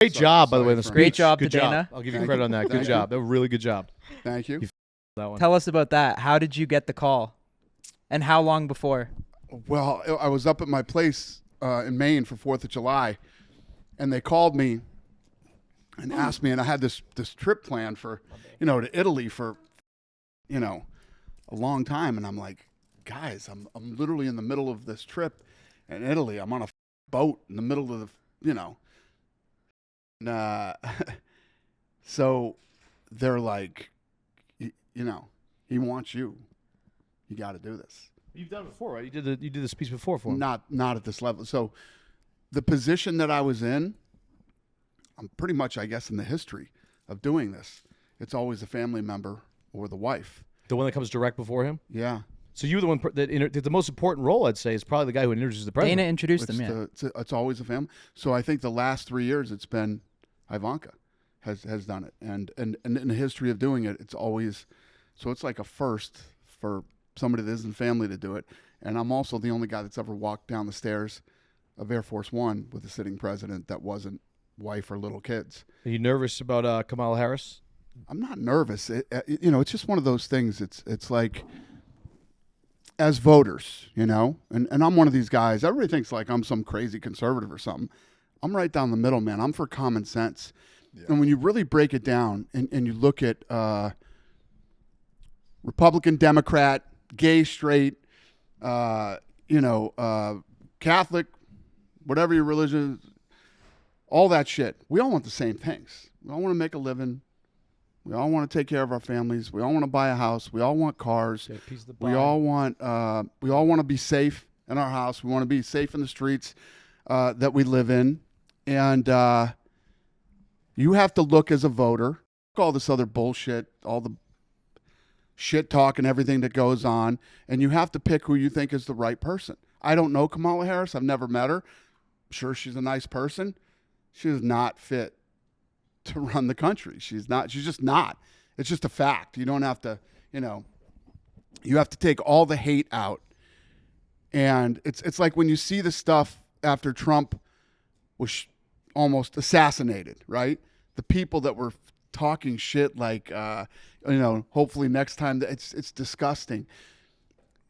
Great job, by the way, in the Sorry speech. for Great job Good to Dana. job. I'll give you Thank credit you. on that. Good Thank job. A really good job. Thank you. That one. Tell us about that. How did you get the call? And how long before? Well, I was up at my place in Maine for 4th of July, and they called me and asked me, and I had this trip planned for, to Italy for, a long time, and I'm like, guys, I'm literally in the middle of this trip in Italy. I'm on a boat in the middle of the, and, so they're like, he wants you. You got to do this. You've done it before, right? You did the speech before for him. Not at this level. So the position that I was in, I'm pretty much, I guess, in the history of doing this. It's always a family member or the wife. The one that comes direct before him? Yeah. So you were the one that the most important role, I'd say, is probably the guy who introduces the president. Dana introduced him, yeah. It's always a family. So I think the last 3 years it's been Ivanka has done it. And in the history of doing it, it's always, so it's like a first for somebody that isn't family to do it. And I'm also the only guy that's ever walked down the stairs of Air Force One with a sitting president that wasn't wife or little kids. Are you nervous about Kamala Harris? I'm not nervous. It's just one of those things. It's like, as voters, and I'm one of these guys. Everybody thinks like I'm some crazy conservative or something. I'm right down the middle, man. I'm for common sense. Yeah. And when you really break it down and you look at Republican, Democrat, gay, straight, Catholic, whatever your religion is, all that shit, we all want the same things. We all want to make a living. We all want to take care of our families. We all want to buy a house. We all want cars. We all want to be safe in our house. We want to be safe in the streets that we live in. And you have to look as a voter, all this other bullshit, all the shit talk and everything that goes on, and you have to pick who you think is the right person. I don't know Kamala Harris. I've never met her. I'm sure she's a nice person. She is not fit to run the country. She's just not. It's just a fact. You don't have to, you have to take all the hate out. And it's like when you see the stuff after Trump was almost assassinated, right? The people that were talking shit like, hopefully next time, it's disgusting.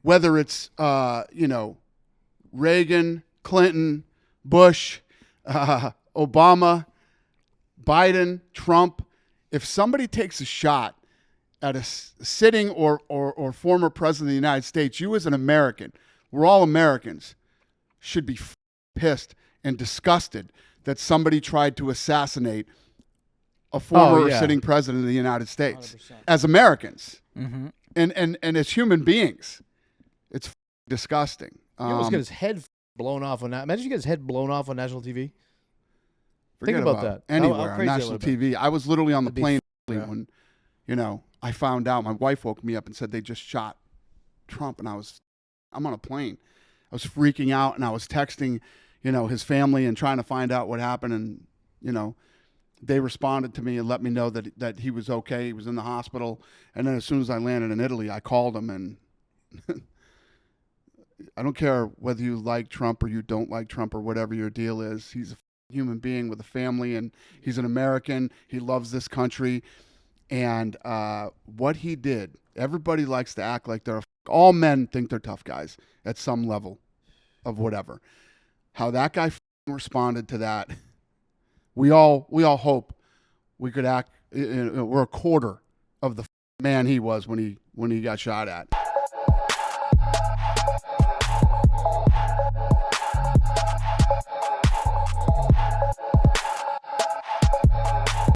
Whether it's, Reagan, Clinton, Bush, Obama, Biden, Trump, if somebody takes a shot at a sitting or former president of the United States, you as an American, we're all Americans, should be pissed and disgusted that somebody tried to assassinate a former or sitting president of the United States. 100%. As Americans and as human beings. It's disgusting. He almost got his head blown off on that. Imagine you get his head blown off on national TV. Think about that. Anywhere on national TV. I was literally on the plane when, I found out. My wife woke me up and said they just shot Trump, and I'm on a plane. I was freaking out, and I was texting, his family and trying to find out what happened, and they responded to me and let me know that he was okay. He was in the hospital, and then as soon as I landed in Italy, I called him, and I don't care whether you like Trump or you don't like Trump or whatever your deal is. He's a human being with a family, and he's an American. He loves this country, and what he did, everybody likes to act like all men think they're tough guys at some level of whatever. How that guy responded to that, we all hope we could act. We're a quarter of the man he was when he got shot at.